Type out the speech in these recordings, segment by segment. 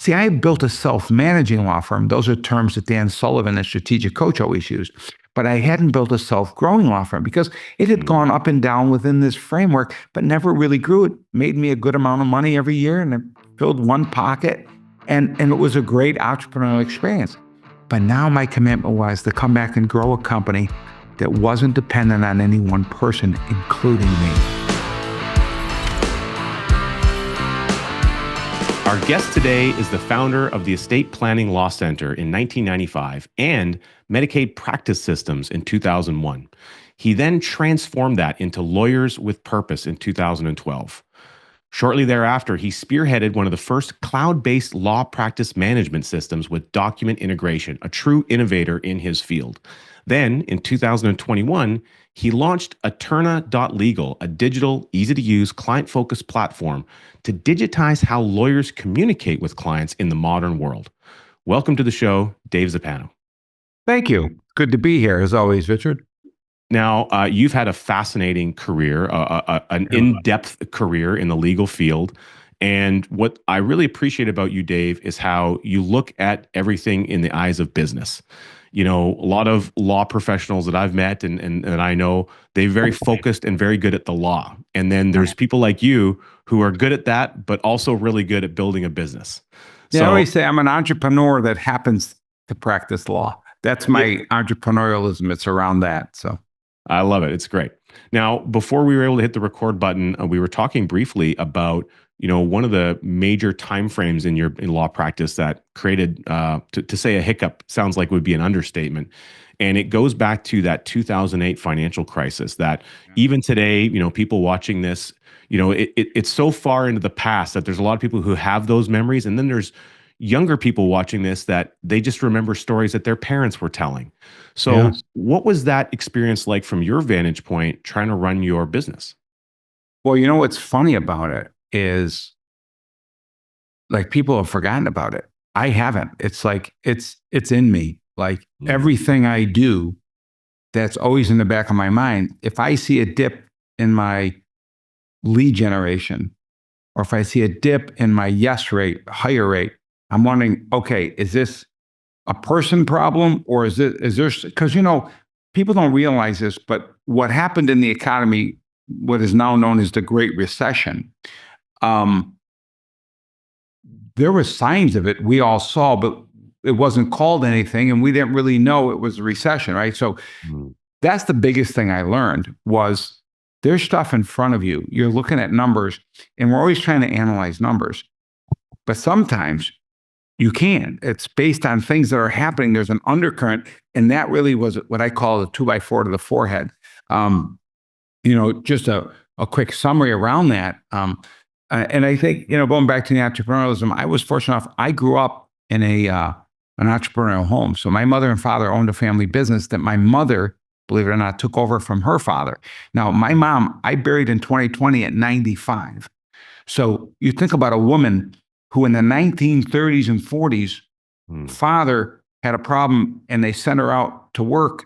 See, I had built a self-managing law firm. Those are terms that Dan Sullivan, the strategic coach, always used. But I hadn't built a self-growing law firm because it had gone up and down within this framework, but never really grew. It made me a good amount of money every year, and it filled one pocket, and it was a great entrepreneurial experience. But now my commitment was to come back and grow a company that wasn't dependent on any one person, including me. Our guest today is the founder of the Estate Planning Law Center in 1995 and Medicaid Practice Systems in 2001. He then transformed that into Lawyers with Purpose in 2012. Shortly thereafter, he spearheaded one of the first cloud-based law practice management systems with document integration, a true innovator in his field. Then, in 2021, he launched Aterna.legal, a digital, easy-to-use, client-focused platform to digitize how lawyers communicate with clients in the modern world. Welcome to the show, Dave Zumpano. Thank you. Good to be here, as always, Richard. Now, you've had a fascinating career, an in-depth career in the legal field. And what I really appreciate about you, Dave, is how you look at everything in the eyes of business. You know, a lot of law professionals that I've met and I know, they're very focused and very good at the law. And then there's people like you who are good at that, but also really good at building a business. Yeah, I always say I'm an entrepreneur that happens to practice law. That's my entrepreneurialism. It's around that. So I love it. It's great. Now, before we were able to hit the record button, we were talking briefly about, you know, one of the major timeframes in law practice that created, to say a hiccup sounds like would be an understatement. And it goes back to that 2008 financial crisis that even today, you know, people watching this, you know, it's so far into the past that there's a lot of people who have those memories. And then there's younger people watching this that they just remember stories that their parents were telling. So what was that experience like from your vantage point trying to run your business? Well, you know what's funny about it is, like, people have forgotten about it. I haven't. It's like it's in me. Like everything I do, that's always in the back of my mind. If I see a dip in my lead generation, or if I see a dip in my yes rate, higher rate, I'm wondering, okay, is this a person problem, or is there, because, you know, people don't realize this, but what happened in the economy, what is now known as the Great Recession, there were signs of it we all saw, but it wasn't called anything, and we didn't really know it was a recession, right? So that's the biggest thing I learned was there's stuff in front of you. You're looking at numbers, and we're always trying to analyze numbers, but sometimes you can't. It's based on things that are happening. There's an undercurrent, and that really was what I call a 2x4 to the forehead. You know, just a quick summary around that. And I think, you know, going back to the entrepreneurialism, I was fortunate enough. I grew up in an entrepreneurial home. So my mother and father owned a family business that my mother, believe it or not, took over from her father. Now, my mom, I buried in 2020 at 95. So you think about a woman who in the 1930s and 40s, father had a problem and they sent her out to work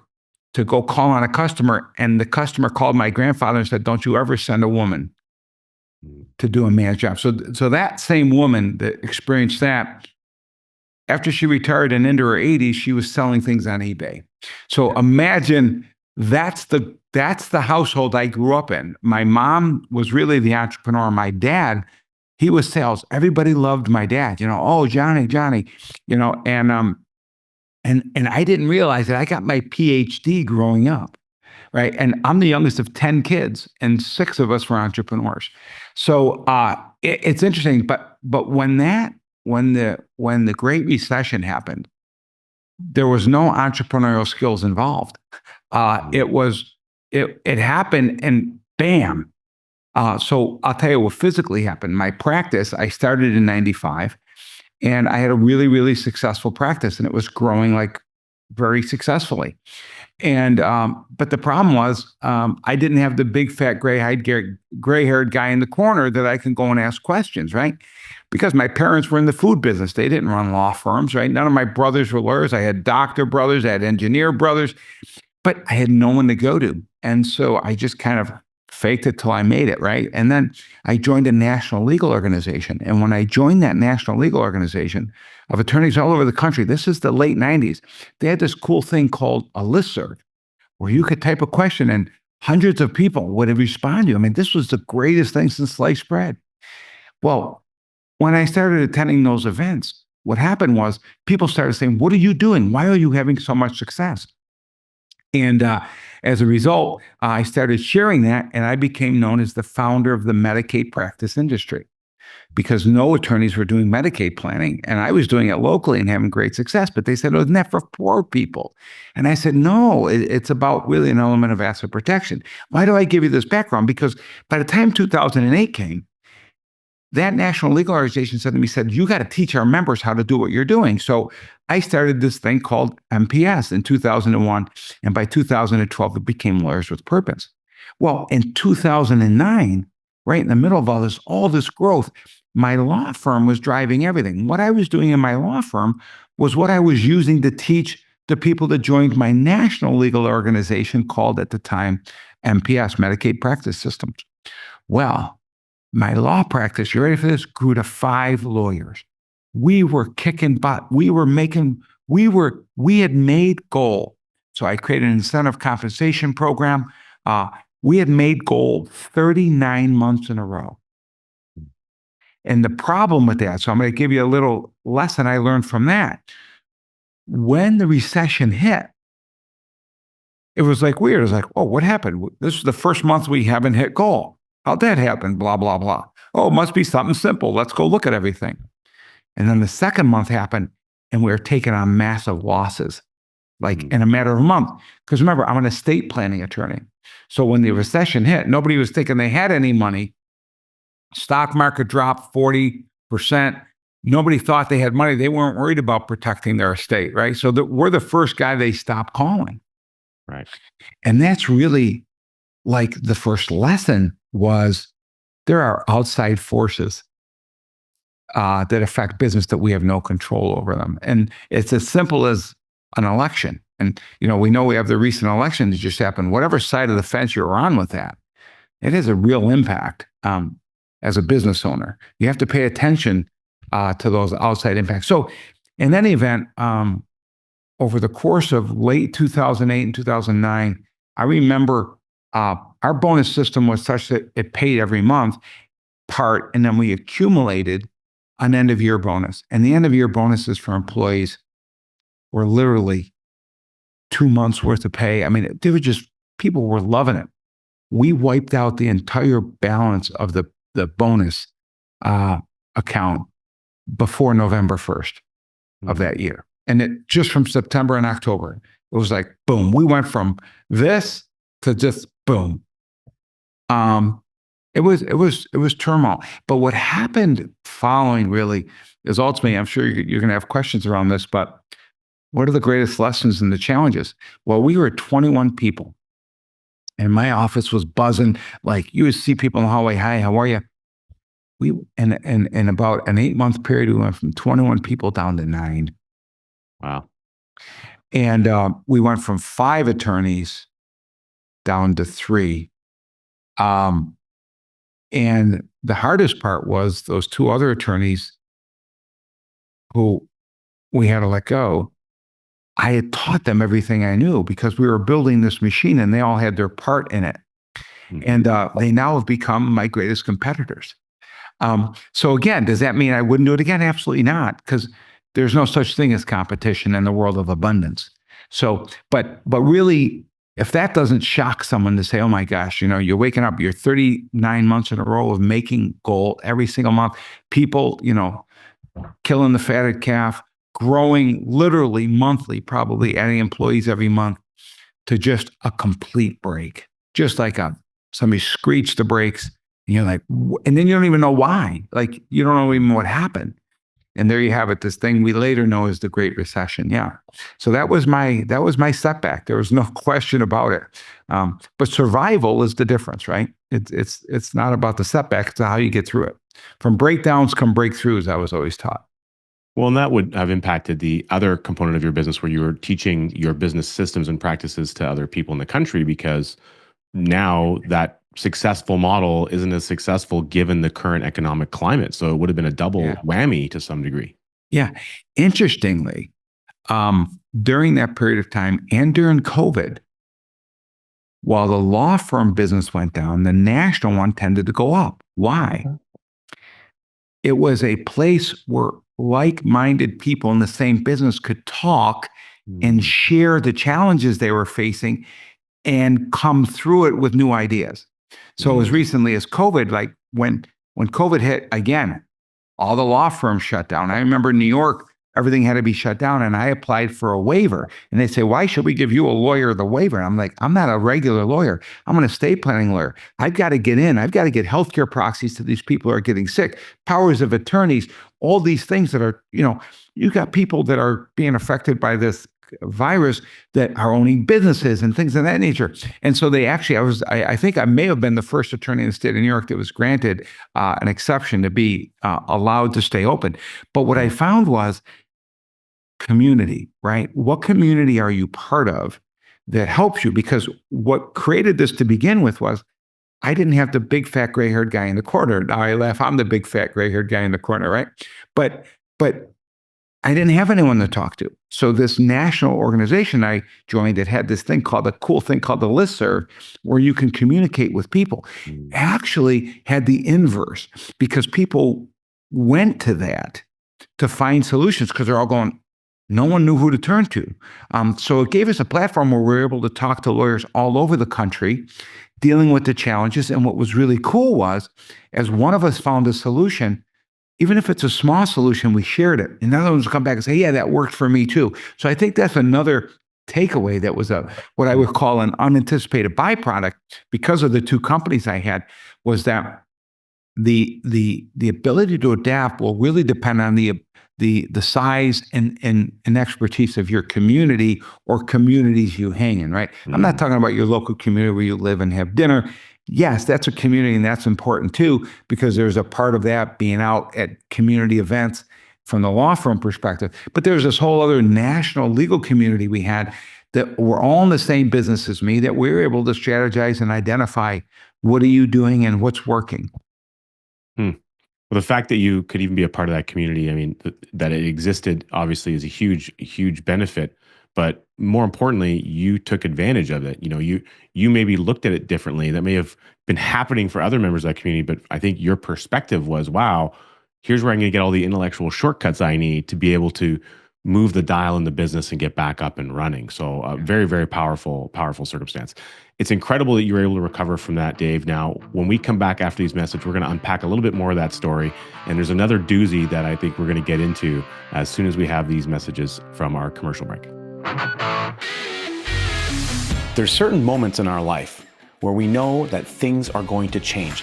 to go call on a customer. And the customer called my grandfather and said, "Don't you ever send a woman to do a man's job." So that same woman that experienced that, after she retired and into her 80s, she was selling things on eBay. So imagine that's the household I grew up in. My mom was really the entrepreneur. My dad, he was sales. Everybody loved my dad, you know, oh, Johnny, you know, and I didn't realize that I got my PhD growing up, right? And I'm the youngest of 10 kids, and 6 of us were entrepreneurs. So it's interesting, but when the Great Recession happened, there was no entrepreneurial skills involved. It happened, and bam. So I'll tell you what physically happened. My practice, I started in 95, and I had a really, really successful practice, and it was growing like very successfully. And but the problem was I didn't have the big fat gray-haired guy in the corner that I can go and ask questions, right? Because my parents were in the food business. They didn't run law firms, right? None of my brothers were lawyers. I had doctor brothers, I had engineer brothers, but I had no one to go to. And so I just kind of faked it till I made it, right? And then I joined a national legal organization. And when I joined that national legal organization of attorneys all over the country, this is the late 90s, they had this cool thing called a listserv where you could type a question and hundreds of people would respond to you. I mean, this was the greatest thing since sliced bread. Well, when I started attending those events, what happened was people started saying, "What are you doing? Why are you having so much success?" And as a result, I started sharing that, and I became known as the founder of the Medicaid practice industry because no attorneys were doing Medicaid planning, and I was doing it locally and having great success. But they said, "Oh, isn't that for poor people?" And I said, "No, it's about really an element of asset protection." Why do I give you this background? Because by the time 2008 came, that national legal organization said to me, "You got to teach our members how to do what you're doing." So I started this thing called MPS in 2001. And by 2012, it became Lawyers with Purpose. Well, in 2009, right in the middle of all this growth, my law firm was driving everything. What I was doing in my law firm was what I was using to teach the people that joined my national legal organization called at the time MPS, Medicaid Practice Systems. Well, my law practice, you ready for this, grew to 5 lawyers. We were kicking butt. We had made goal. So I created an incentive compensation program. We had made goal 39 months in a row. And the problem with that, so I'm going to give you a little lesson I learned from that. When the recession hit, it was like weird. It was like, "Oh, what happened? This is the first month we haven't hit goal. How'd that happen? Blah, blah, blah. Oh, it must be something simple. Let's go look at everything." And then the second month happened, and we were taking on massive losses, like in a matter of a month. Because remember, I'm an estate planning attorney. So when the recession hit, nobody was thinking they had any money. Stock market dropped 40%. Nobody thought they had money. They weren't worried about protecting their estate, right? So we're the first guy they stopped calling. Right. And that's really like the first lesson was there are outside forces that affect business that we have no control over them. And it's as simple as an election. And, we know we have the recent election that just happened. Whatever side of the fence you're on with that, it has a real impact as a business owner. You have to pay attention to those outside impacts. So in any event, over the course of late 2008 and 2009, I remember our bonus system was such that it paid every month part, and then we accumulated an end of year bonus. And the end of year bonuses for employees were literally 2 months worth of pay. I mean, they were just, people were loving it. We wiped out the entire balance of the bonus account before November 1st of that year. And it just from September and October, it was like, boom, we went from this to just boom. It was turmoil. But what happened following really is ultimately, I'm sure you're going to have questions around this, but what are the greatest lessons and the challenges? Well, we were 21 people and my office was buzzing. Like you would see people in the hallway. "Hi, how are you?" We, in about an 8-month period, we went from 21 people down to 9. Wow. And we went from 5 attorneys down to 3. And the hardest part was those 2 other attorneys who we had to let go. I had taught them everything I knew because we were building this machine and they all had their part in it. And they now have become my greatest competitors. So again, does that mean I wouldn't do it again? Absolutely not, because there's no such thing as competition in the world of abundance. So, but really, if that doesn't shock someone to say, "Oh my gosh, you're waking up, you're 39 months in a row of making goal every single month, people, killing the fatted calf, growing literally monthly, probably adding employees every month," to just a complete break, just like somebody screeched the brakes, and you're like, and then you don't even know why, like you don't know even what happened. And there you have it, this thing we later know as the Great Recession. Yeah. So that was my setback. There was no question about it. But survival is the difference, right? It's not about the setback, it's how you get through it. From breakdowns come breakthroughs, I was always taught. Well, and that would have impacted the other component of your business where you were teaching your business systems and practices to other people in the country, because now that successful model isn't as successful given the current economic climate. So it would have been a double whammy to some degree. Yeah. Interestingly, during that period of time and during COVID, while the law firm business went down, the national one tended to go up. Why? It was a place where like-minded people in the same business could talk and share the challenges they were facing and come through it with new ideas. So as recently as COVID, like when COVID hit again, all the law firms shut down. I remember in New York, everything had to be shut down, and I applied for a waiver. And they say, why should we give you a lawyer the waiver? And I'm like, I'm not a regular lawyer. I'm an estate planning lawyer. I've got to get in. I've got to get healthcare proxies to these people who are getting sick, powers of attorneys, all these things that are, you got people that are being affected by this virus that are owning businesses and things of that nature. And so they actually, I think I may have been the first attorney in the state of New York that was granted an exception to be allowed to stay open. But what I found was community, right? What community are you part of that helps you? Because what created this to begin with was I didn't have the big fat gray haired guy in the corner. Now I laugh, I'm the big fat gray haired guy in the corner, right? But I didn't have anyone to talk to. So this national organization I joined that had this thing called, a cool thing called the listserv, where you can communicate with people, actually had the inverse, because people went to that to find solutions because they're all going, no one knew who to turn to. So it gave us a platform where we were able to talk to lawyers all over the country, dealing with the challenges. And what was really cool was, as one of us found a solution, even if it's a small solution, we shared it. And other ones will come back and say, yeah, that worked for me too. So I think that's another takeaway that was what I would call an unanticipated byproduct because of the two companies I had, was that the ability to adapt will really depend on the size and expertise of your community or communities you hang in, right? I'm not talking about your local community where you live and have dinner. Yes, that's a community, and that's important too, because there's a part of that being out at community events from the law firm perspective. But there's this whole other national legal community we had that were all in the same business as me, that we were able to strategize and identify what are you doing and what's working. Well, the fact that you could even be a part of that community, I mean, that it existed obviously is a huge, huge benefit. But more importantly, you took advantage of it. You maybe looked at it differently. That may have been happening for other members of that community, but I think your perspective was, wow, here's where I'm going to get all the intellectual shortcuts I need to be able to move the dial in the business and get back up and running. So very, very powerful circumstance. It's incredible that you were able to recover from that, Dave. Now, when we come back after these messages, we're going to unpack a little bit more of that story. And there's another doozy that I think we're going to get into as soon as we have these messages from our commercial break. There's certain moments in our life where we know that things are going to change.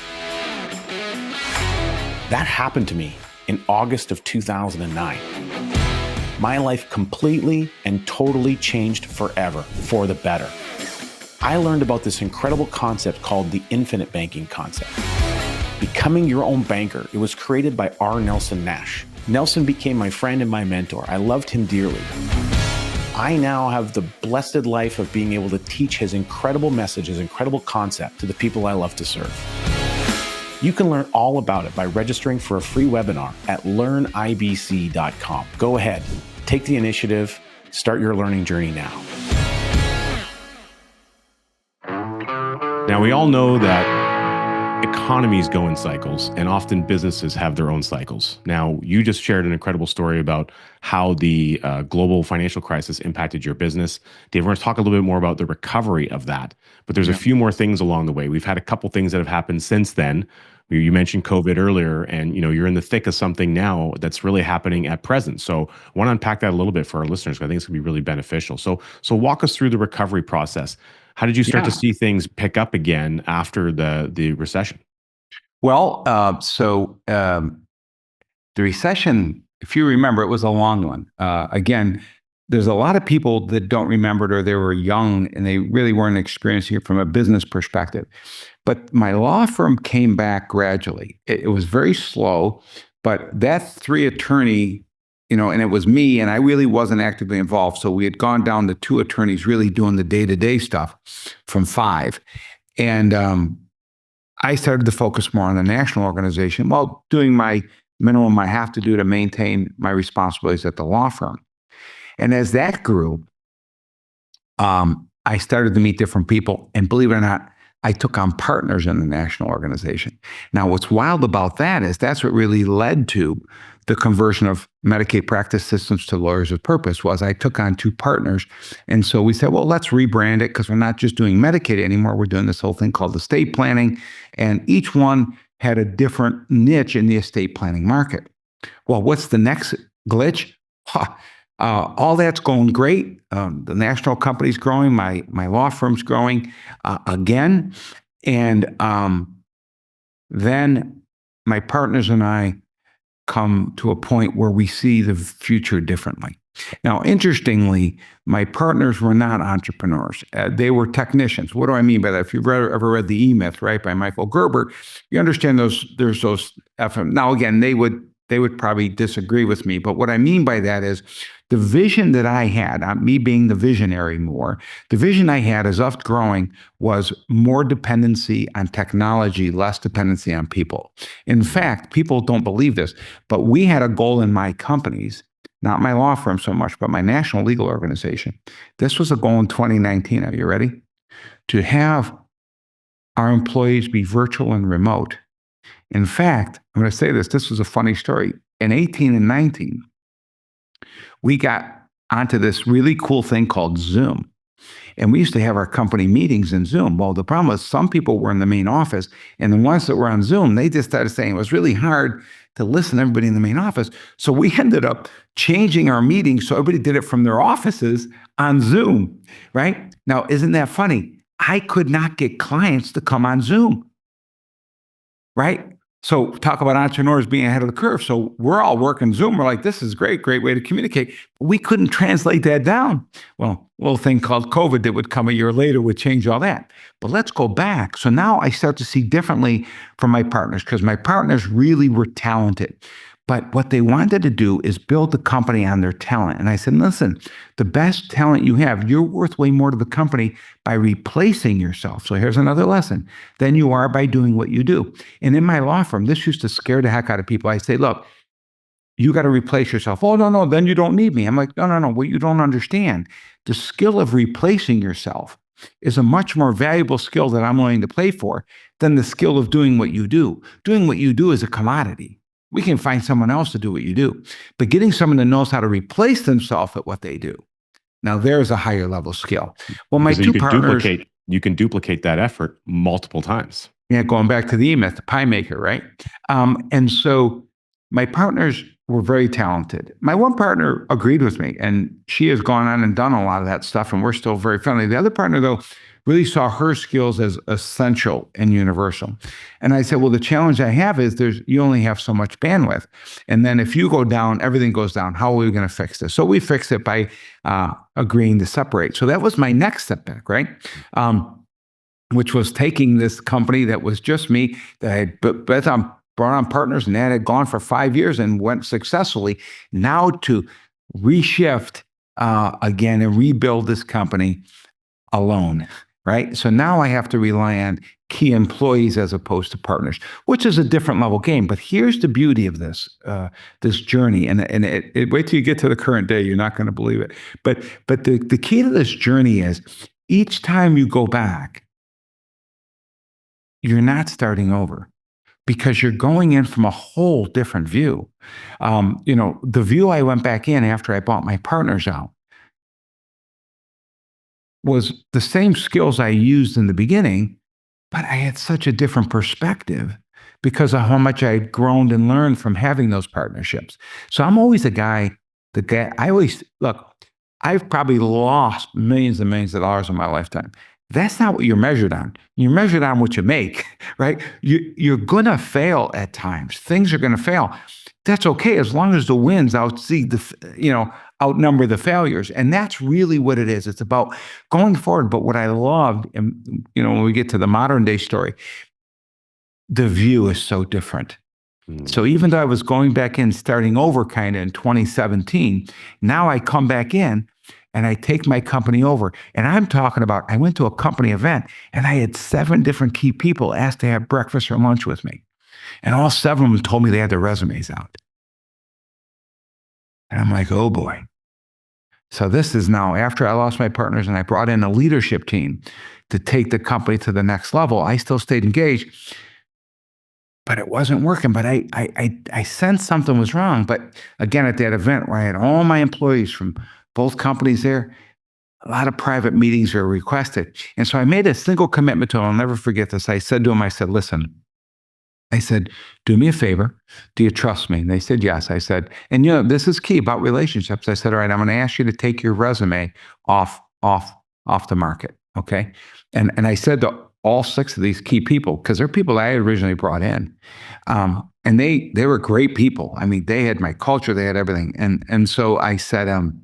That happened to me in August of 2009. My life completely and totally changed forever, for the better. I learned about this incredible concept called the infinite banking concept. Becoming your own banker. It was created by R. Nelson Nash. Nelson became my friend and my mentor. I loved him dearly. I now have the blessed life of being able to teach his incredible message, his incredible concept to the people I love to serve. You can learn all about it by registering for a free webinar at learnibc.com. Go ahead, take the initiative, start your learning journey now. Now, we all know that economies go in cycles, and often businesses have their own cycles. Now, you just shared an incredible story about how the global financial crisis impacted your business. Dave, we're going to talk a little bit more about the recovery of that, but there's a few more things along the way. We've had a couple things that have happened since then. You mentioned COVID earlier, and you're in the thick of something now that's really happening at present. So I want to unpack that a little bit for our listeners, because I think it's going to be really beneficial. So walk us through the recovery process. How did you start to see things pick up again after the recession? Well, the recession, if you remember, it was a long one. Again, there's a lot of people that don't remember it, or they were young and they really weren't experiencing it from a business perspective. But my law firm came back gradually. It was very slow, but that 3-attorney, and it was me, and I really wasn't actively involved. So we had gone down to 2 attorneys really doing the day-to-day stuff from 5. And I started to focus more on the national organization while doing my minimum I have to do to maintain my responsibilities at the law firm. And as that grew, I started to meet different people. And believe it or not, I took on partners in the national organization. Now, what's wild about that is that's what really led to the conversion of Medicaid practice systems to lawyers with purpose was I took on 2 partners. And so we said, well, let's rebrand it because we're not just doing Medicaid anymore. We're doing this whole thing called estate planning. And each one had a different niche in the estate planning market. Well, what's the next glitch? All that's going great. The national company's growing. My law firm's growing again. And then my partners and I come to a point where we see the future differently. Now, interestingly, my partners were not entrepreneurs. They were technicians. What do I mean by that? If you've ever read The E-Myth, right, by Michael Gerber, you understand there's those. Now, again, they would probably disagree with me. But what I mean by that is the vision that I had, me being the visionary more, the vision I had as us growing was more dependency on technology, less dependency on people. In fact, people don't believe this, but we had a goal in my companies, not my law firm so much, but my national legal organization. This was a goal in 2019. Are you ready? To have our employees be virtual and remote. In fact, I'm going to say this was a funny story. In 18 and 19, we got onto this really cool thing called Zoom. And we used to have our company meetings in Zoom. Well, the problem was some people were in the main office, and the ones that were on Zoom, they just started saying it was really hard to listen to everybody in the main office. So we ended up changing our meetings so everybody did it from their offices on Zoom, right? Now, isn't that funny? I could not get clients to come on Zoom, right? So talk about entrepreneurs being ahead of the curve. So we're all working Zoom. We're like, this is great way to communicate. We couldn't translate that down. Well, a little thing called COVID that would come a year later would change all that. But let's go back. So now I start to see differently from my partners because my partners really were talented. But what they wanted to do is build the company on their talent. And I said, listen, the best talent you have, you're worth way more to the company by replacing yourself. So here's another lesson. Than you are by doing what you do. And in my law firm, this used to scare the heck out of people. I say, look, you got to replace yourself. Oh, no, then you don't need me. I'm like, no. What you don't understand, the skill of replacing yourself is a much more valuable skill that I'm willing to pay for than the skill of doing what you do. Doing what you do is a commodity. We can find someone else to do what you do. But getting someone that knows how to replace themselves at what they do, now there's a higher level skill. Well, my two partners... You can duplicate that effort multiple times. Yeah, going back to the E-Myth, the pie maker, right? And so my partners were very talented. My one partner agreed with me, and she has gone on and done a lot of that stuff, and we're still very friendly. The other partner, though, really saw her skills as essential and universal. And I said, well, the challenge I have is you only have so much bandwidth. And then if you go down, everything goes down. How are we going to fix this? So we fixed it by agreeing to separate. So that was my next setback, right? Which was taking this company that was just me, that I had brought on partners, and that had gone for 5 years and went successfully, now to reshift again and rebuild this company alone. Right. So now I have to rely on key employees as opposed to partners, which is a different level game. But here's the beauty of this journey. And wait till you get to the current day. You're not going to believe it. But the key to this journey is each time you go back, you're not starting over because you're going in from a whole different view. The view I went back in after I bought my partners out was the same skills I used in the beginning, but I had such a different perspective because of how much I had grown and learned from having those partnerships. So I'm always I've probably lost millions and millions of dollars in my lifetime. That's not what you're measured on. You're measured on what you make, right? You're going to fail at times. Things are going to fail. That's okay as long as the wins outnumber the failures. And that's really what it is. It's about going forward. But what I loved, and when we get to the modern day story, the view is so different. So even though I was going back in, starting over kind of in 2017, now I come back in and I take my company over. And I'm talking about, I went to a company event and I had 7 different key people asked to have breakfast or lunch with me. And all 7 of them told me they had their resumes out. And I'm like, oh boy. So this is now after I lost my partners and I brought in a leadership team to take the company to the next level. I still stayed engaged, but it wasn't working. But I sensed something was wrong. But again, at that event where I had all my employees from both companies there, a lot of private meetings were requested. And so I made a single commitment to them. I'll never forget this. I said to them, I said, listen, I said, do me a favor. Do you trust me? And they said, yes. I said, and this is key about relationships. I said, all right, I'm going to ask you to take your resume off the market. Okay. And I said to all 6 of these key people, because they're people I had originally brought in. And they were great people. I mean, they had my culture, they had everything. And so I said, I'm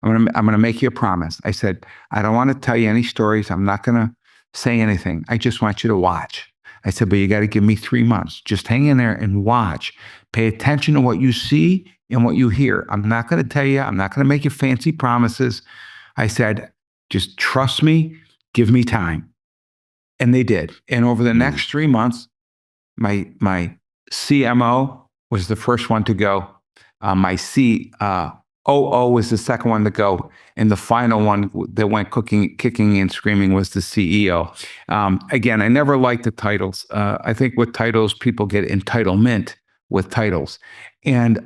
gonna make you a promise. I said, I don't want to tell you any stories. I'm not gonna say anything. I just want you to watch. I said, but you got to give me 3 months. Just hang in there and watch. Pay attention to what you see and what you hear. I'm not going to tell you. I'm not going to make you fancy promises. I said, just trust me. Give me time. And they did. And over the next 3 months, my CMO was the first one to go. My COO was the second one to go. And the final one that went kicking and screaming was the CEO. Again, I never liked the titles. I think with titles, people get entitlement with titles. And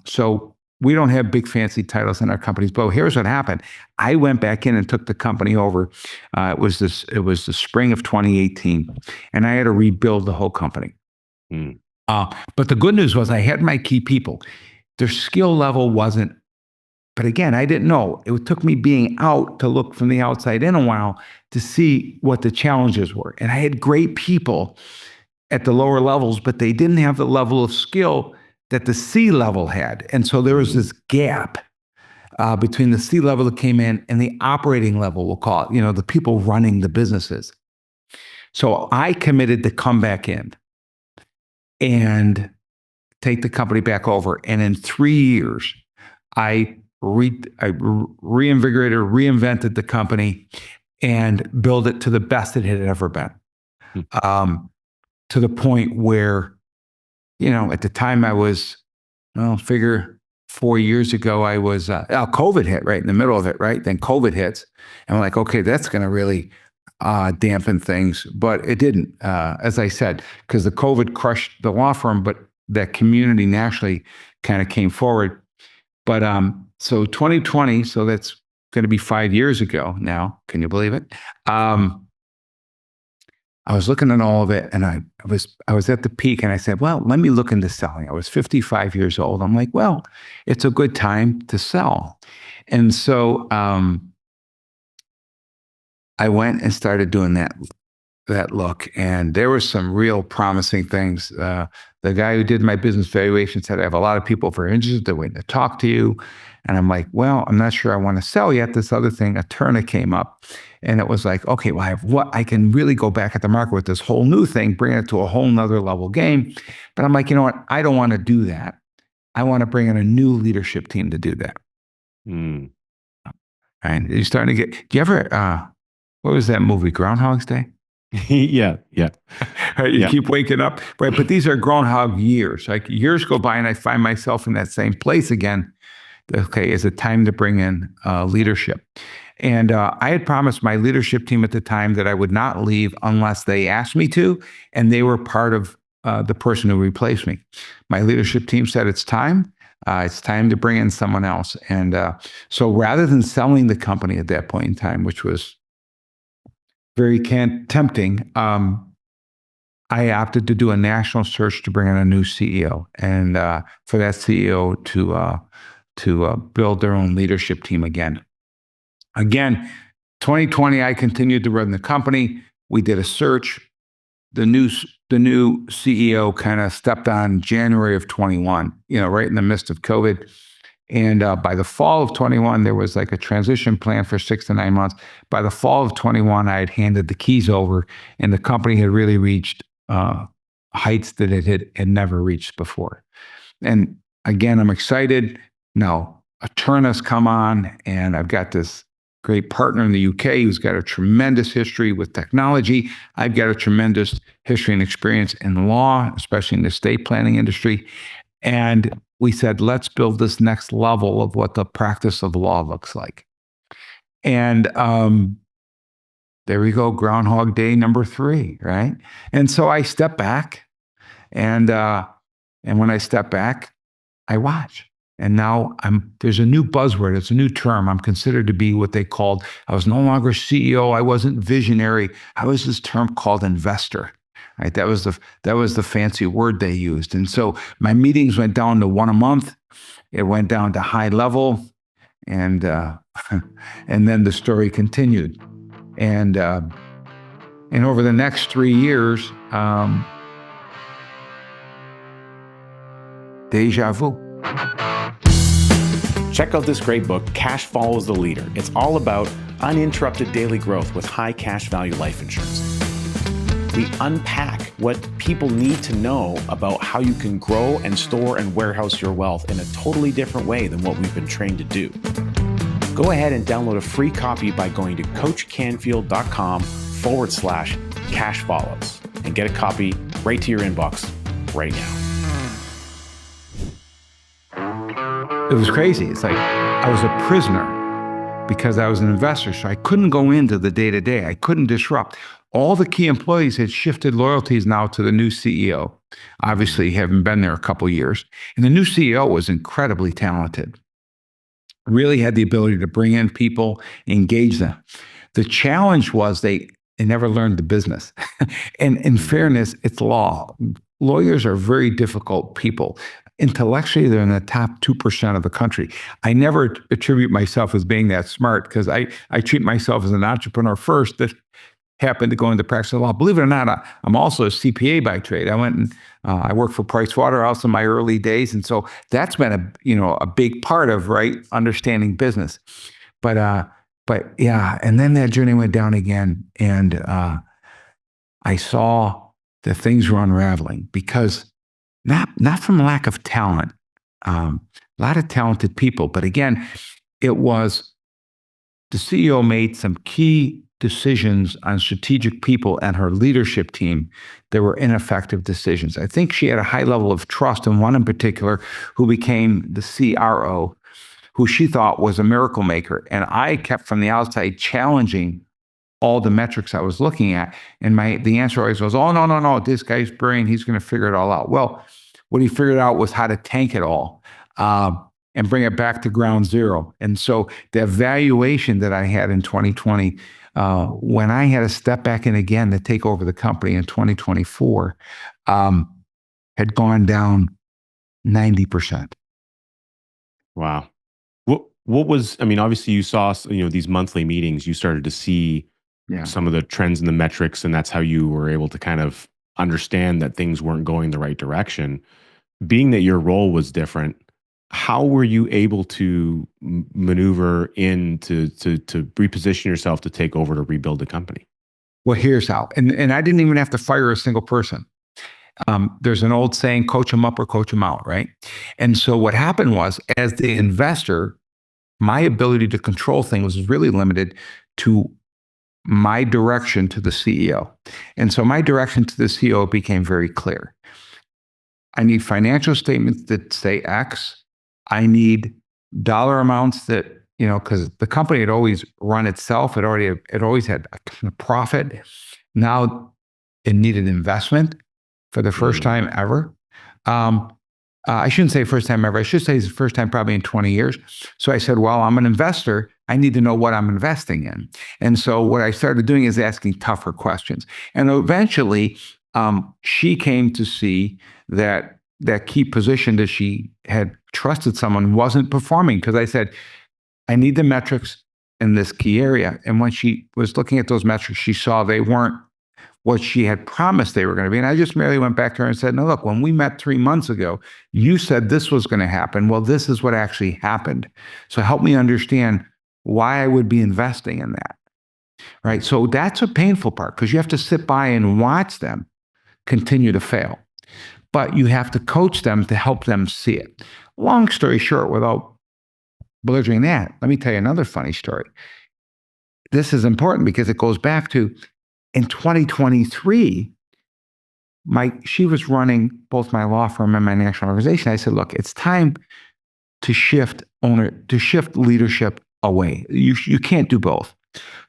so we don't have big fancy titles in our companies. But here's what happened. I went back in and took the company over. It was the spring of 2018. And I had to rebuild the whole company. But the good news was I had my key people. Their skill level wasn't. But again, I didn't know. It took me being out to look from the outside in a while to see what the challenges were. And I had great people at the lower levels, but they didn't have the level of skill that the C level had. And so there was this gap between the C level that came in and the operating level, we'll call it, the people running the businesses. So I committed to come back in and take the company back over. And in 3 years, I reinvigorated, reinvented the company and built it to the best it had ever been. To the point where, at the time I was, figure 4 years ago, I was, COVID hit right in the middle of it, right? Then COVID hits. And I'm like, okay, that's going to really dampen things. But it didn't, as I said, because the COVID crushed the law firm, but that community nationally kind of came forward. But so 2020, so that's going to be 5 years ago now. Can you believe it? I was looking at all of it, and I was at the peak, and I said, well, let me look into selling. I was 55 years old. I'm like, well, it's a good time to sell. And so I went and started doing that look, and there were some real promising things. The guy who did my business valuation said, I have a lot of people very interested. They're waiting to talk to you. And I'm like, well, I'm not sure I want to sell yet. This other thing, Attorney came up, and it was like, okay, well, I can really go back at the market with this whole new thing, bring it to a whole nother level game. But I'm like, you know what? I don't want to do that. I want to bring in a new leadership team to do that. And you're starting to get, do you ever, what was that movie, Groundhog's Day? Yeah. Right, you keep waking up, right? But these are groundhog years. Like years go by and I find myself in that same place again. Okay, is it time to bring in leadership? And I had promised my leadership team at the time that I would not leave unless they asked me to, and they were part of the person who replaced me. My leadership team said it's time. It's time to bring in someone else. And so rather than selling the company at that point in time, which was very tempting, I opted to do a national search to bring in a new CEO, and for that CEO to build their own leadership team again. Again, 2020, I continued to run the company. We did a search. The new CEO kind of stepped on January of 21, right in the midst of COVID. And by the fall of 21, there was like a transition plan for 6 to 9 months. By the fall of 21, I had handed the keys over, and the company had really reached heights that it had never reached before. And again, I'm excited. No, attorneys come on, and I've got this great partner in the UK who's got a tremendous history with technology. I've got a tremendous history and experience in law, especially in the estate planning industry. And we said, let's build this next level of what the practice of law looks like. And there we go, Groundhog Day number 3, right? And so I step back, and when I step back, I watch. And now there's a new buzzword. It's a new term. I'm considered to be what they called, I was no longer CEO. I wasn't visionary. I was this term called investor. Right? That was the fancy word they used. And so my meetings went down to 1 a month. It went down to high level, and and then the story continued. And over the next 3 years, deja vu. Check out this great book, Cash Follows the Leader. It's all about uninterrupted daily growth with high cash value life insurance. We unpack what people need to know about how you can grow and store and warehouse your wealth in a totally different way than what we've been trained to do. Go ahead and download a free copy by going to coachcanfield.com/cashfollows and get a copy right to your inbox right now. It was crazy. It's like I was a prisoner because I was an investor, so I couldn't go into the day-to-day. I couldn't disrupt. All the key employees had shifted loyalties now to the new CEO. Obviously, having been there a couple of years. And the new CEO was incredibly talented. Really had the ability to bring in people, engage them. The challenge was they never learned the business. And in fairness, it's law. Lawyers are very difficult people. Intellectually, they're in the top 2% of the country. I never attribute myself as being that smart because I treat myself as an entrepreneur first that happened to go into practice of law. Believe it or not, I'm also a CPA by trade. I went and I worked for Pricewaterhouse in my early days, and so that's been a big part of understanding business. But yeah, and then that journey went down again, and I saw that things were unraveling because not from lack of talent, a lot of talented people, but again, it was the CEO made some key decisions on strategic people and her leadership team that were ineffective decisions. I think she had a high level of trust in one in particular who became the CRO, who she thought was a miracle maker. And I kept from the outside challenging all the metrics I was looking at. And the answer always was, oh, no, this guy's brilliant. He's going to figure it all out. Well, what he figured out was how to tank it all and bring it back to ground zero. And so the evaluation that I had in 2020, when I had to step back in again to take over the company in 2024, had gone down 90%. Wow. What was, I mean, obviously you saw, these monthly meetings, you started to see some of the trends in the metrics, and that's how you were able to kind of understand that things weren't going the right direction. Being that your role was different, how were you able to maneuver in to reposition yourself to take over to rebuild the company? Well, here's how. And I didn't even have to fire a single person. There's an old saying, coach them up or coach them out, right? And so what happened was, as the investor, my ability to control things was really limited to my direction to the CEO. And so my direction to the CEO became very clear. I need financial statements that say X. I need dollar amounts that, because the company had always run itself. It always had a profit. Now it needed investment for the first time ever. I shouldn't say first time ever. I should say it's the first time probably in 20 years. So I said, well, I'm an investor. I need to know what I'm investing in. And so what I started doing is asking tougher questions. And eventually, she came to see that key position that she had trusted someone wasn't performing, because I said, I need the metrics in this key area. And when she was looking at those metrics, she saw they weren't what she had promised they were going to be. And I just merely went back to her and said, no, look, when we met 3 months ago, you said this was going to happen. Well, this is what actually happened. So help me understand why I would be investing in that. Right. So that's a painful part, because you have to sit by and watch them continue to fail. But you have to coach them to help them see it. Long story short, without during that, let me tell you another funny story. This is important because it goes back to in 2023, she was running both my law firm and my national organization. I said, look, it's time to shift leadership away. You can't do both.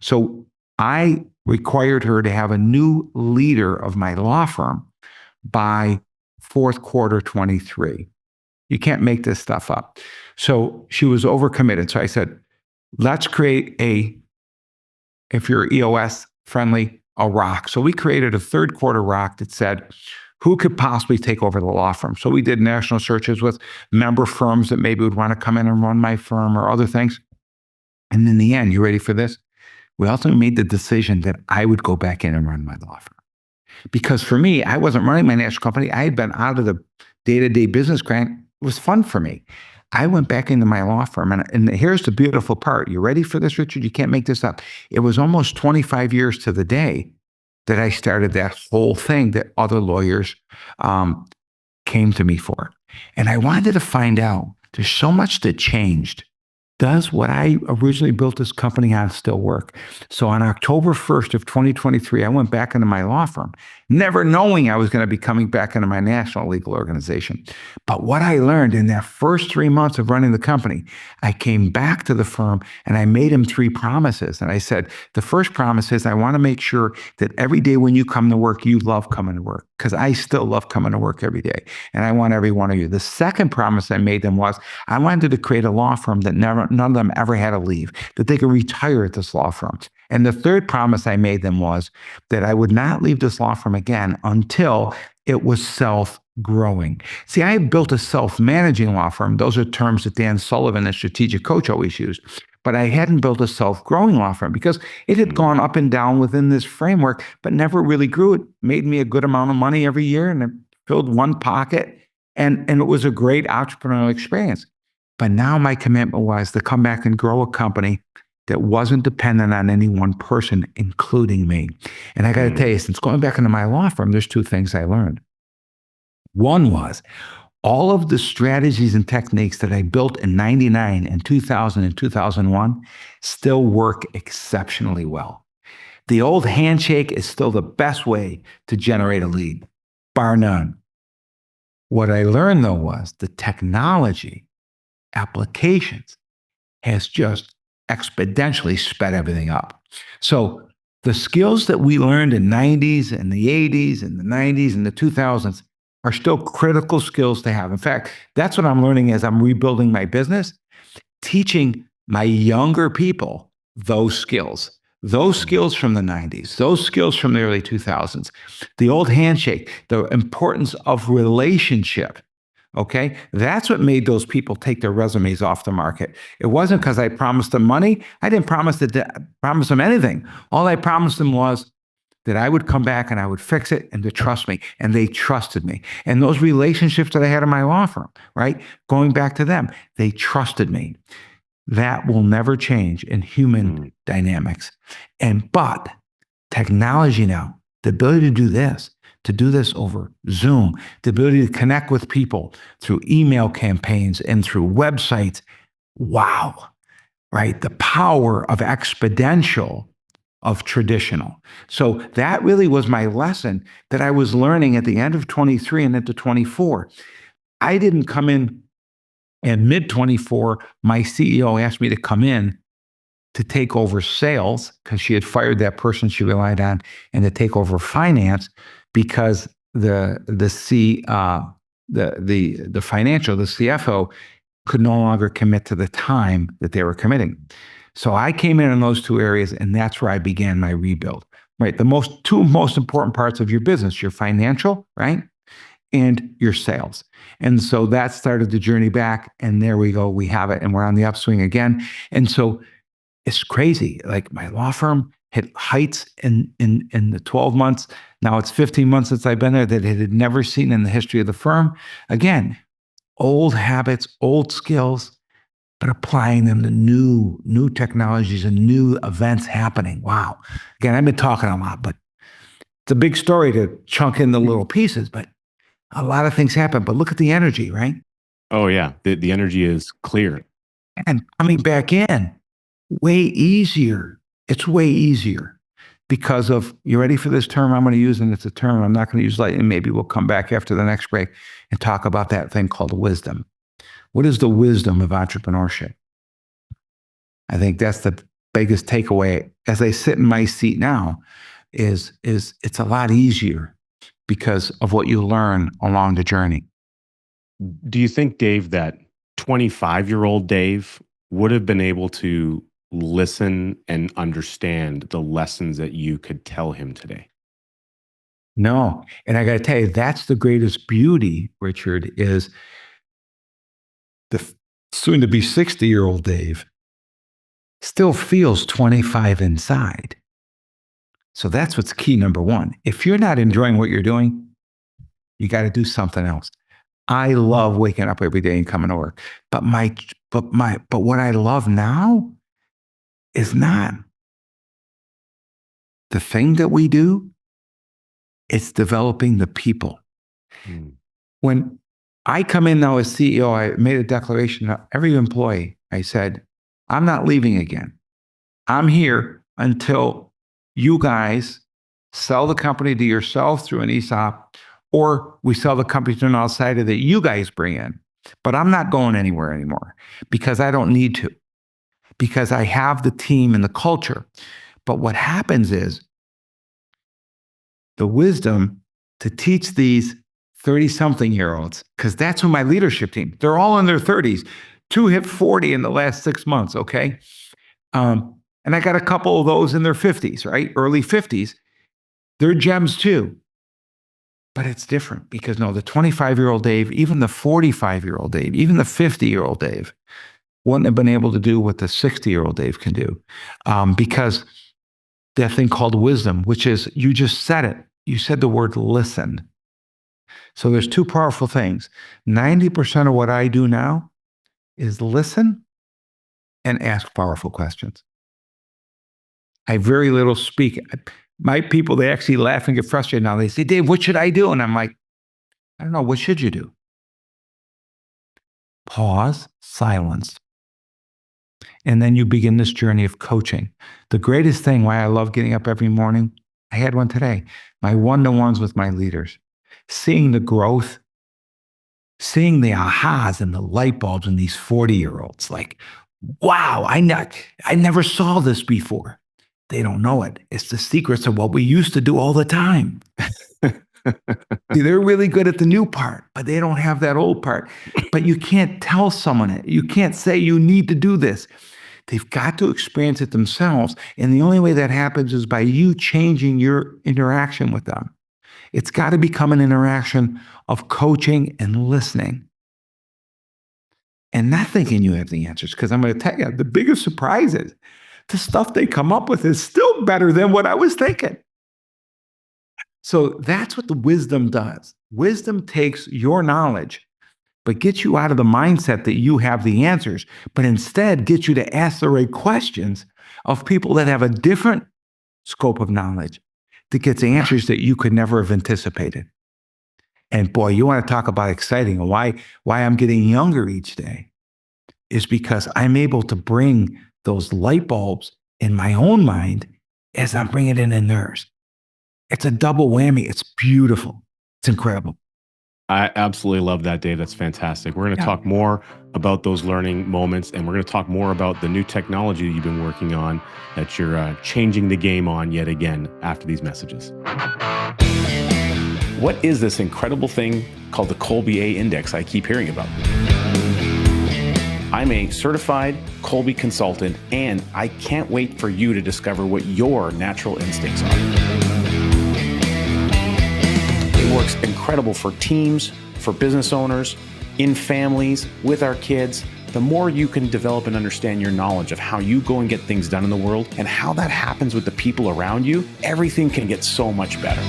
So I required her to have a new leader of my law firm by fourth quarter 23. You can't make this stuff up. So she was overcommitted. So I said, let's create if you're EOS friendly, a rock. So we created a third quarter rock that said, who could possibly take over the law firm? So we did national searches with member firms that maybe would want to come in and run my firm or other things. And in the end, you ready for this? We also made the decision that I would go back in and run my law firm. Because for me, I wasn't running my national company. I had been out of the day-to-day business grind. It was fun for me. I went back into my law firm, and here's the beautiful part. You ready for this, Richard? You can't make this up. It was almost 25 years to the day that I started that whole thing that other lawyers came to me for. And I wanted to find out, there's so much that changed. Does what I originally built this company on still work? So on October 1st of 2023, I went back into my law firm, never knowing I was going to be coming back into my national legal organization. But what I learned in that first 3 months of running the company, I came back to the firm and I made him 3 promises. And I said, the first promise is I want to make sure that every day when you come to work, you love coming to work, because I still love coming to work every day. And I want every one of you. The second promise I made them was I wanted to create a law firm that none of them ever had to leave, that they could retire at this law firm. And the third promise I made them was that I would not leave this law firm again until it was self-growing. See, I built a self-managing law firm. Those are terms that Dan Sullivan, the strategic coach, always used. But I hadn't built a self-growing law firm because it had gone up and down within this framework, but never really grew. It made me a good amount of money every year, and it filled one pocket, and it was a great entrepreneurial experience. But now my commitment was to come back and grow a company that wasn't dependent on any one person, including me. And I got to tell you, since going back into my law firm, there's 2 things I learned. One was all of the strategies and techniques that I built in 99 and 2000 and 2001 still work exceptionally well. The old handshake is still the best way to generate a lead, bar none. What I learned, though, was the technology applications has just exponentially sped everything up. So the skills that we learned in 90s and the 80s and the 90s and the 2000s are still critical skills to have. In fact, that's what I'm learning as I'm rebuilding my business, teaching my younger people those skills from the 90s, those skills from the early 2000s, the old handshake, the importance of relationship. Okay, that's what made those people take their resumes off the market. It wasn't because I promised them money. I didn't promise them anything. All I promised them was that I would come back and I would fix it and to trust me. And they trusted me. And those relationships that I had in my law firm, right? Going back to them, they trusted me. That will never change in human dynamics. But technology now, the ability to do this over Zoom, the ability to connect with people through email campaigns and through websites. Wow, right? The power of exponential of traditional. So that really was my lesson that I was learning at the end of 23 and into 24. I didn't come in mid 24, my CEO asked me to come in to take over sales because she had fired that person she relied on, and to take over finance because the CFO could no longer commit to the time that they were committing. So I came in those 2 areas, and that's where I began my rebuild. Right, the 2 most important parts of your business: your financial, right, and your sales. And so that started the journey back, and there we go. We have it, and we're on the upswing again. And so it's crazy. Like, my law firm hit heights in the 12 months. Now it's 15 months since I've been there that it had never seen in the history of the firm. Again, old habits, old skills, but applying them to new technologies and new events happening. Wow. Again, I've been talking a lot, but it's a big story to chunk in the little pieces, but a lot of things happen. But look at the energy, right? Oh, yeah. The energy is clear. And coming back in, way easier. It's way easier because of, you ready for this term I'm going to use? And it's a term I'm not going to use lightly. Maybe we'll come back after the next break and talk about that thing called wisdom. What is the wisdom of entrepreneurship? I think that's the biggest takeaway as I sit in my seat now is it's a lot easier because of what you learn along the journey. Do you think, Dave, that 25-year-old Dave would have been able to listen and understand the lessons that you could tell him today? No. And I got to tell you, that's the greatest beauty, Richard, is the soon to be 60-year-old Dave still feels 25 inside. So that's what's key, number one. If you're not enjoying what you're doing, you got to do something else. I love waking up every day and coming to work. But what I love now is not the thing that we do. It's developing the people. When I come in now as CEO, I made a declaration to every employee. I said, I'm not leaving again. I'm here until you guys sell the company to yourself through an ESOP, or we sell the company to an outsider that you guys bring in. But I'm not going anywhere anymore because I don't need to, because I have the team and the culture. But what happens is the wisdom to teach these 30-something-year-olds, because that's who my leadership team, they're all in their 30s. 2 hit 40 in the last 6 months, okay? And I got a couple of those in their 50s, right? Early 50s. They're gems too. But it's different because no, the 25-year-old Dave, even the 45-year-old Dave, even the 50-year-old Dave wouldn't have been able to do what the 60-year-old Dave can do. Because that thing called wisdom, which is, you just said it. You said the word listen. So there's 2 powerful things. 90% of what I do now is listen and ask powerful questions. I very little speak. My people, they actually laugh and get frustrated now. They say, Dave, what should I do? And I'm like, I don't know. What should you do? Pause, silence. And then you begin this journey of coaching. The greatest thing why I love getting up every morning, I had one today, my one-to-ones with my leaders, seeing the growth, seeing the ahas and the light bulbs in these 40-year-olds. Like, wow, I never saw this before. They don't know it. It's the secrets of what we used to do all the time. See, they're really good at the new part, but they don't have that old part. But you can't tell someone it. You can't say you need to do this. They've got to experience it themselves. And the only way that happens is by you changing your interaction with them. It's got to become an interaction of coaching and listening. And not thinking you have the answers. Because I'm going to tell you, the biggest surprise is the stuff they come up with is still better than what I was thinking. So that's what the wisdom does. Wisdom takes your knowledge, but gets you out of the mindset that you have the answers, but instead gets you to ask the right questions of people that have a different scope of knowledge that gets answers that you could never have anticipated. And boy, you want to talk about exciting, and why I'm getting younger each day is because I'm able to bring those light bulbs in my own mind as I'm bringing it in theirs. It's a double whammy. It's beautiful. It's incredible. I absolutely love that, Dave. That's fantastic. We're going to talk more about those learning moments, and we're going to talk more about the new technology that you've been working on that you're changing the game on yet again after these messages. What is this incredible thing called the Kolbe A Index I keep hearing about? I'm a certified Kolbe consultant, and I can't wait for you to discover what your natural instincts are. It works incredible for teams, for business owners, in families, with our kids. The more you can develop and understand your knowledge of how you go and get things done in the world and how that happens with the people around you, everything can get so much better.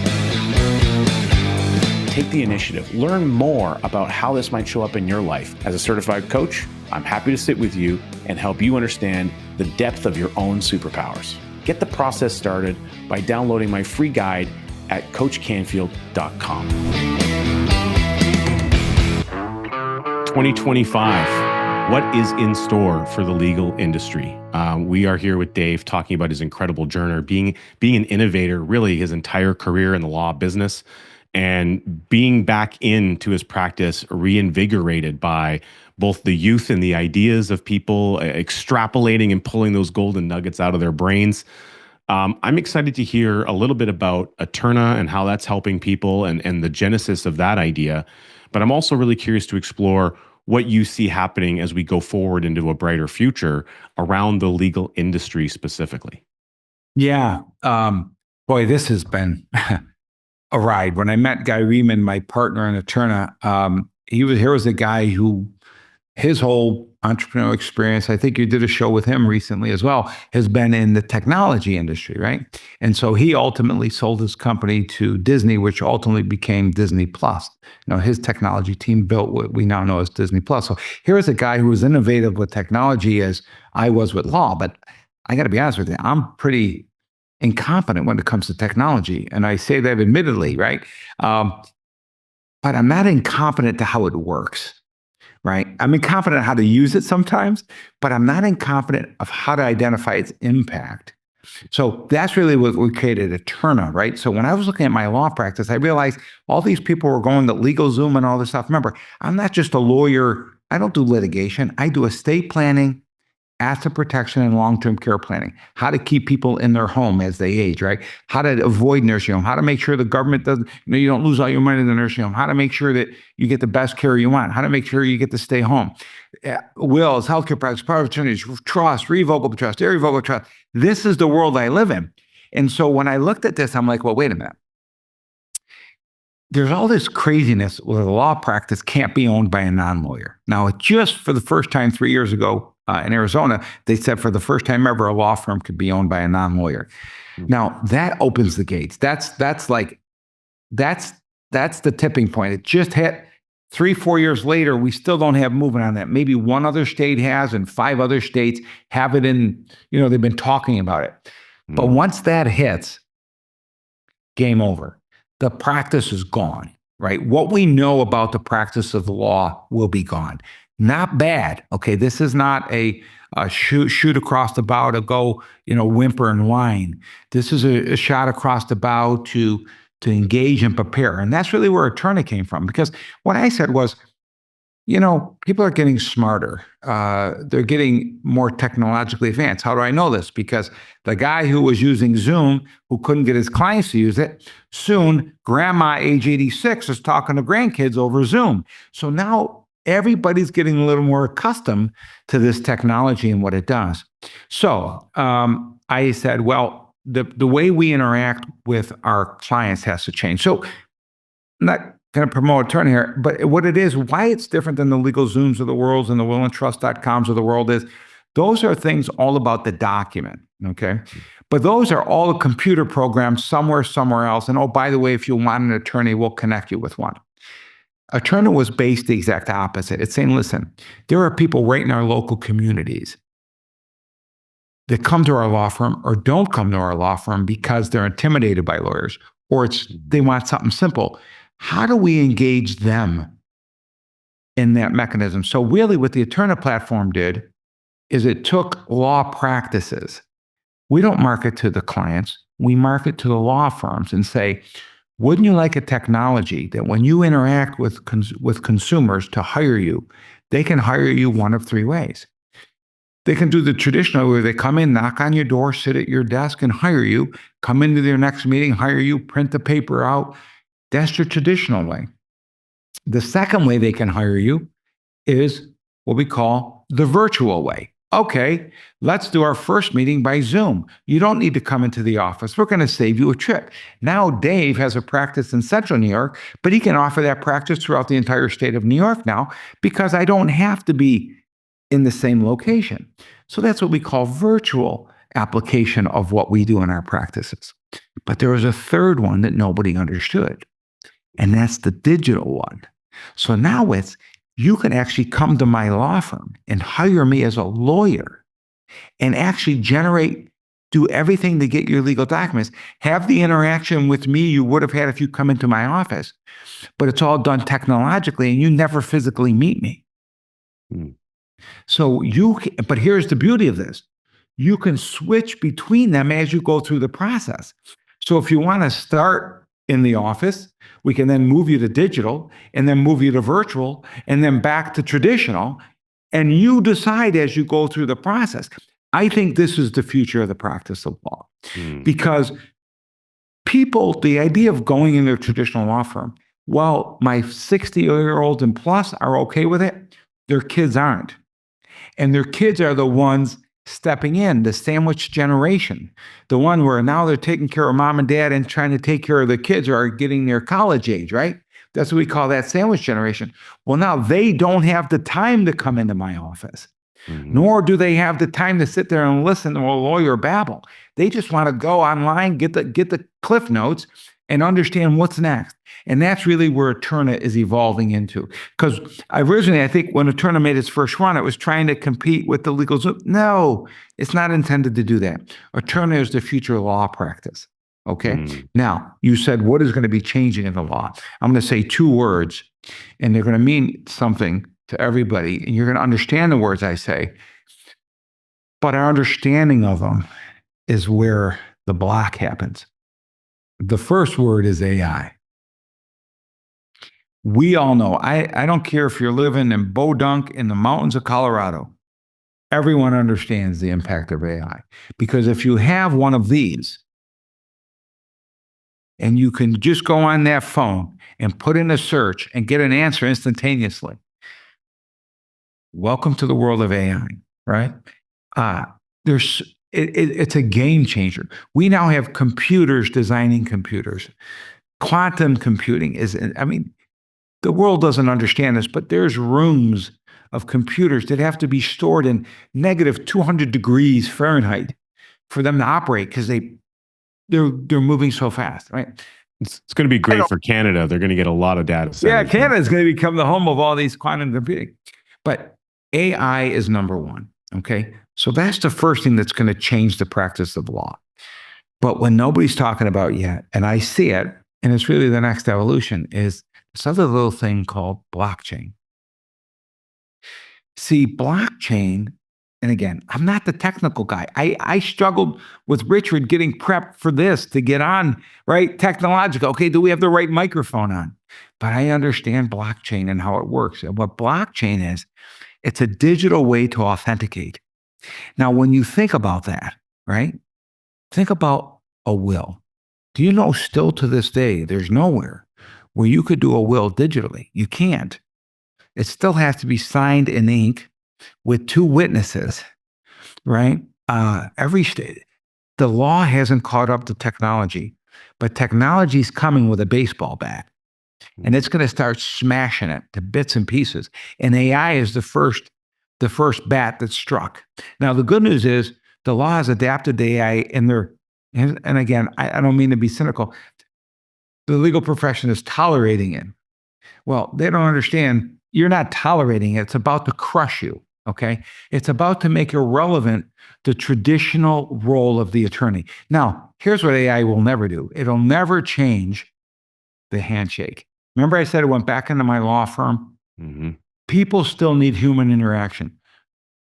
Take the initiative. Learn more about how this might show up in your life. As a certified coach, I'm happy to sit with you and help you understand the depth of your own superpowers. Get the process started by downloading my free guide at coachcanfield.com. 2025, What is in store for the legal industry? We are here with Dave talking about his incredible journey, being an innovator, really his entire career in the law business, and being back into his practice reinvigorated by both the youth and the ideas of people, extrapolating and pulling those golden nuggets out of their brains. I'm excited to hear a little bit about Eterna and how that's helping people and the genesis of that idea. But I'm also really curious to explore what you see happening as we go forward into a brighter future around the legal industry specifically. Yeah. Boy, this has been a ride. When I met Guy Riemann, my partner in Eterna, here was a guy who his whole entrepreneurial experience, I think you did a show with him recently as well, has been in the technology industry, right? And so he ultimately sold his company to Disney, which ultimately became Disney Plus. His technology team built what we now know as Disney Plus. So here's a guy who was innovative with technology as I was with law. But I got to be honest with you, I'm pretty incompetent when it comes to technology. And I say that admittedly, right? But I'm not incompetent to how it works. Right? I'm incompetent how to use it sometimes, but I'm not incompetent of how to identify its impact. So that's really what we created Eterna, right? So when I was looking at my law practice, I realized all these people were going to LegalZoom and all this stuff. Remember, I'm not just a lawyer. I don't do litigation. I do estate planning, asset protection, and long-term care planning. How to keep people in their home as they age, right? How to avoid nursing home. How to make sure the government doesn't, you don't lose all your money in the nursing home. How to make sure that you get the best care you want. How to make sure you get to stay home. Wills, healthcare practice, power of attorneys, trust, revocable trust, irrevocable trust. This is the world I live in. And so when I looked at this, I'm like, well, wait a minute. There's all this craziness where the law practice can't be owned by a non-lawyer. Now, just for the first time 3 years ago in Arizona, they said for the first time ever, a law firm could be owned by a non-lawyer. Now, that opens the gates. That's the tipping point. It just hit 3-4 years later. We still don't have movement on that. Maybe one other state has, and 5 other states have it in, they've been talking about it. But once that hits, game over. The practice is gone, right? What we know about the practice of the law will be gone. Not bad. Okay, this is not a shoot across the bow to go, whimper and whine. This is a shot across the bow to engage and prepare. And that's really where Eterna came from. Because what I said was, people are getting smarter. They're getting more technologically advanced. How do I know this? Because the guy who was using Zoom, who couldn't get his clients to use it, soon grandma, age 86, is talking to grandkids over Zoom. So now everybody's getting a little more accustomed to this technology and what it does. So I said, well, the way we interact with our clients has to change. So I'm not going to promote Eterna here, but what it is, why it's different than the LegalZooms of the world and the willandtrust.coms of the world is those are things all about the document, okay? But those are all a computer programs somewhere else. And oh, by the way, if you want an attorney, we'll connect you with one. Eterna was based the exact opposite. It's saying, listen, there are people right in our local communities that come to our law firm or don't come to our law firm because they're intimidated by lawyers or they want something simple. How do we engage them in that mechanism? So really what the Eterna platform did is it took law practices. We don't market to the clients. We market to the law firms and say, wouldn't you like a technology that when you interact with consumers to hire you, they can hire you one of 3 ways. They can do the traditional where they come in, knock on your door, sit at your desk and hire you, come into their next meeting, hire you, print the paper out. That's your traditional way. The second way they can hire you is what we call the virtual way. Okay, let's do our first meeting by Zoom. You don't need to come into the office. We're going to save you a trip. Now, Dave has a practice in Central New York, but he can offer that practice throughout the entire state of New York now because I don't have to be in the same location. So that's what we call virtual application of what we do in our practices. But there was a third one that nobody understood, and that's the digital one. So now you can actually come to my law firm and hire me as a lawyer and actually do everything to get your legal documents, have the interaction with me you would have had if you come into my office, but it's all done technologically and you never physically meet me. So but here's the beauty of this. You can switch between them as you go through the process. So if you want to start in the office, we can then move you to digital and then move you to virtual and then back to traditional. And you decide as you go through the process. I think this is the future of the practice of law because people, the idea of going into a traditional law firm, well, my 60-year-olds and plus are okay with it, their kids aren't. And their kids are the ones stepping in, the sandwich generation, the one where now they're taking care of mom and dad and trying to take care of the kids or are getting their college age, right? That's what we call that sandwich generation. Well, now they don't have the time to come into my office, nor do they have the time to sit there and listen to a lawyer babble. They just want to go online, get the cliff notes, and understand what's next. And that's really where Eterna is evolving into. Because originally, I think when Eterna made its first run, it was trying to compete with the legal Zoom. No, it's not intended to do that. Eterna is the future law practice. Okay. Now, you said, what is going to be changing in the law? I'm going to say two words, and they're going to mean something to everybody, and you're going to understand the words I say. But our understanding of them is where the block happens. The first word is AI. We all know, I don't care if you're living in Bodunk in the mountains of Colorado, everyone understands the impact of AI. Because if you have one of these, and you can just go on that phone and put in a search and get an answer instantaneously, welcome to the world of AI, right? It's a game changer. We now have computers designing computers. Quantum computing the world doesn't understand this, but there's rooms of computers that have to be stored in negative 200 degrees Fahrenheit for them to operate because they're moving so fast, right? It's going to be great for Canada. They're going to get a lot of data centers. Yeah, Canada is going to become the home of all these quantum computing. But AI is number one, okay? So that's the first thing that's going to change the practice of law. But what nobody's talking about yet, and I see it, and it's really the next evolution, is this other little thing called blockchain. See, blockchain, and again, I'm not the technical guy. I struggled with Richard getting prepped for this to get on, right? Technological. Okay, do we have the right microphone on? But I understand blockchain and how it works. And what blockchain is, it's a digital way to authenticate. Now, when you think about that, right? Think about a will. Do you know still to this day, there's nowhere where you could do a will digitally? You can't. It still has to be signed in ink with two witnesses, right? Every state. The law hasn't caught up to technology, but technology's coming with a baseball bat. And it's going to start smashing it to bits and pieces. And AI is the first bat that struck. Now, the good news is the law has adapted to AI and again, I don't mean to be cynical. The legal profession is tolerating it. Well, they don't understand you're not tolerating it. It's about to crush you, okay? It's about to make irrelevant the traditional role of the attorney. Now, here's what AI will never do. It'll never change the handshake. Remember I said it went back into my law firm? People still need human interaction.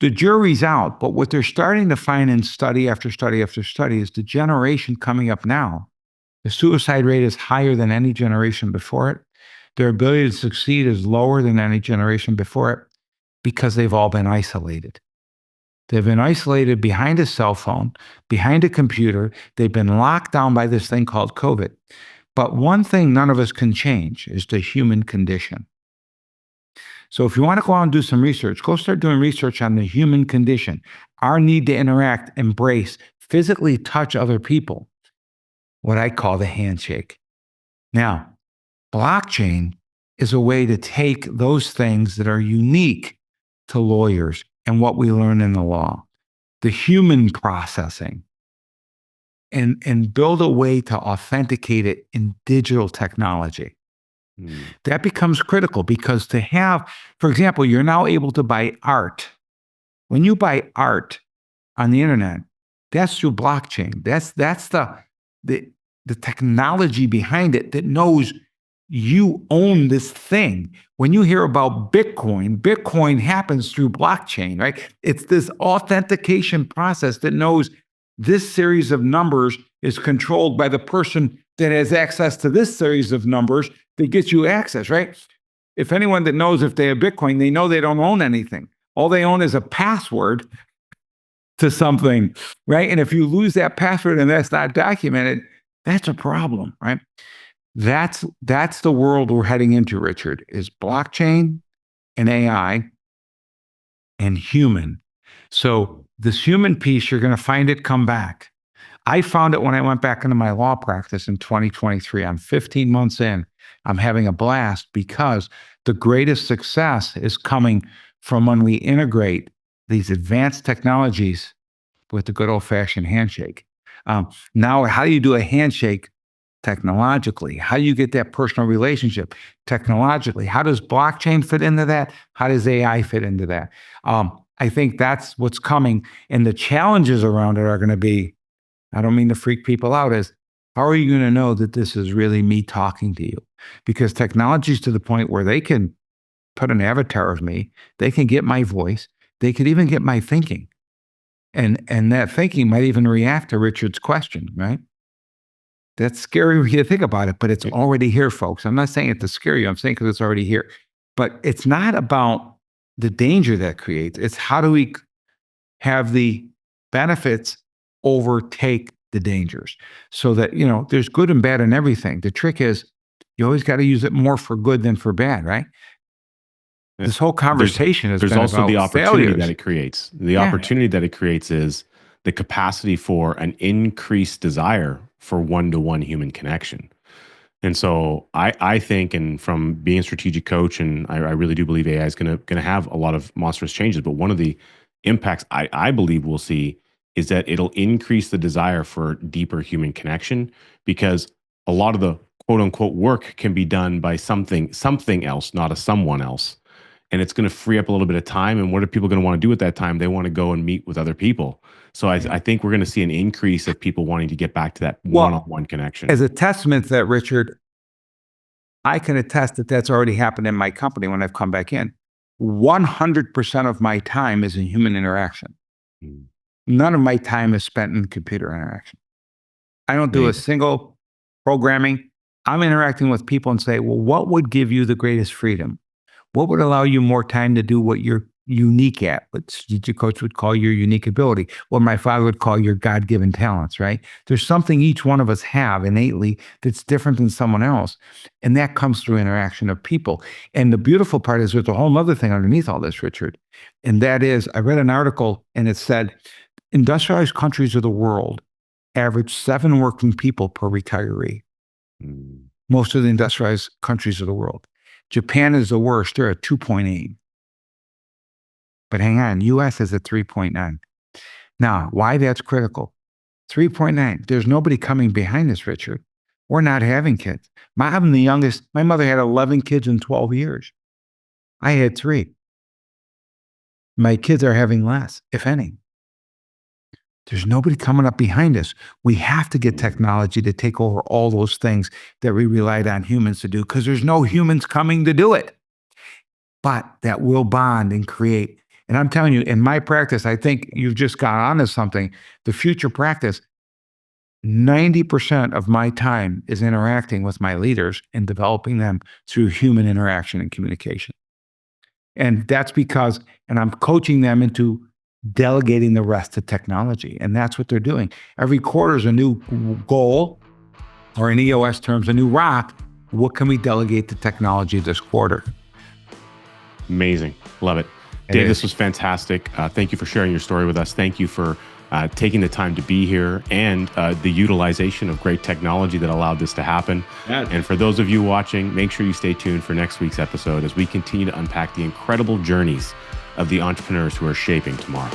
The jury's out, but what they're starting to find in study after study after study is the generation coming up now, the suicide rate is higher than any generation before it. Their ability to succeed is lower than any generation before it because they've all been isolated. They've been isolated behind a cell phone, behind a computer. They've been locked down by this thing called COVID. But one thing none of us can change is the human condition. So if you want to go out and do some research, go start doing research on the human condition, our need to interact, embrace, physically touch other people, what I call the handshake. Now, blockchain is a way to take those things that are unique to lawyers and what we learn in the law, the human processing, and build a way to authenticate it in digital technology. That becomes critical because to have, for example, you're now able to buy art. When you buy art on the internet, that's through blockchain. That's the technology behind it that knows you own this thing. When you hear about Bitcoin, Bitcoin happens through blockchain, right? It's this authentication process that knows this series of numbers is controlled by the person that has access to this series of numbers that gets you access, right? If anyone that knows if they have Bitcoin, they know they don't own anything. All they own is a password to something, right? And if you lose that password and that's not documented, that's a problem, right? That's the world we're heading into, Richard, is blockchain and AI and human. So this human piece, you're going to find it come back. I found it when I went back into my law practice in 2023. I'm 15 months in. I'm having a blast because the greatest success is coming from when we integrate these advanced technologies with the good old-fashioned handshake. Now, how do you do a handshake technologically? How do you get that personal relationship technologically? How does blockchain fit into that? How does AI fit into that? I think that's what's coming. And the challenges around it are going to be, I don't mean to freak people out, is how are you going to know that this is really me talking to you? Because technology is to the point where they can put an avatar of me, they can get my voice, they could even get my thinking. And that thinking might even react to Richard's question, right? That's scary when you think about it, but it's already here, folks. I'm not saying it to scare you. I'm saying because it's already here. But it's not about the danger that creates. It's how do we have the benefits overtake the dangers so that, there's good and bad in everything. The trick is you always got to use it more for good than for bad, right? This whole conversation there's also the opportunity that it creates. The opportunity that it creates is the capacity for an increased desire for one-to-one human connection. And so I think, and from being a strategic coach, and I really do believe AI is going to have a lot of monstrous changes. But one of the impacts I believe we'll see is that it'll increase the desire for deeper human connection, because a lot of the quote unquote work can be done by something else, not a someone else. And it's going to free up a little bit of time. And what are people going to want to do at that time? They want to go and meet with other people. So I think we're going to see an increase of people wanting to get back to that one-on-one connection. As a testament to that, Richard, I can attest that that's already happened in my company when I've come back in. 100% of my time is in human interaction. None of my time is spent in computer interaction. I don't do a single programming. I'm interacting with people and say, well, what would give you the greatest freedom? What would allow you more time to do what you're unique at? What strategic coach would call your unique ability, what my father would call your God-given talents, right? There's something each one of us have innately that's different than someone else. And that comes through interaction of people. And the beautiful part is there's a whole other thing underneath all this, Richard. And that is, I read an article and it said, industrialized countries of the world average 7 working people per retiree. Most of the industrialized countries of the world. Japan is the worst. They're at 2.8. But hang on, US is at 3.9. Now, why that's critical? 3.9. There's nobody coming behind us, Richard. We're not having kids. I'm the youngest. My mother had 11 kids in 12 years. I had 3. My kids are having less, if any. There's nobody coming up behind us. We have to get technology to take over all those things that we relied on humans to do, because there's no humans coming to do it. But that will bond and create. And I'm telling you, in my practice, I think you've just got onto something. The future practice, 90% of my time is interacting with my leaders and developing them through human interaction and communication. And that's because, and I'm coaching them into delegating the rest to technology. And that's what they're doing. Every quarter is a new goal, or in EOS terms, a new rock. What can we delegate to technology this quarter? Amazing. Love it. Dave, this was fantastic. Thank you for sharing your story with us. Thank you for taking the time to be here and the utilization of great technology that allowed this to happen. Yeah. And for those of you watching, make sure you stay tuned for next week's episode as we continue to unpack the incredible journeys of the entrepreneurs who are shaping tomorrow.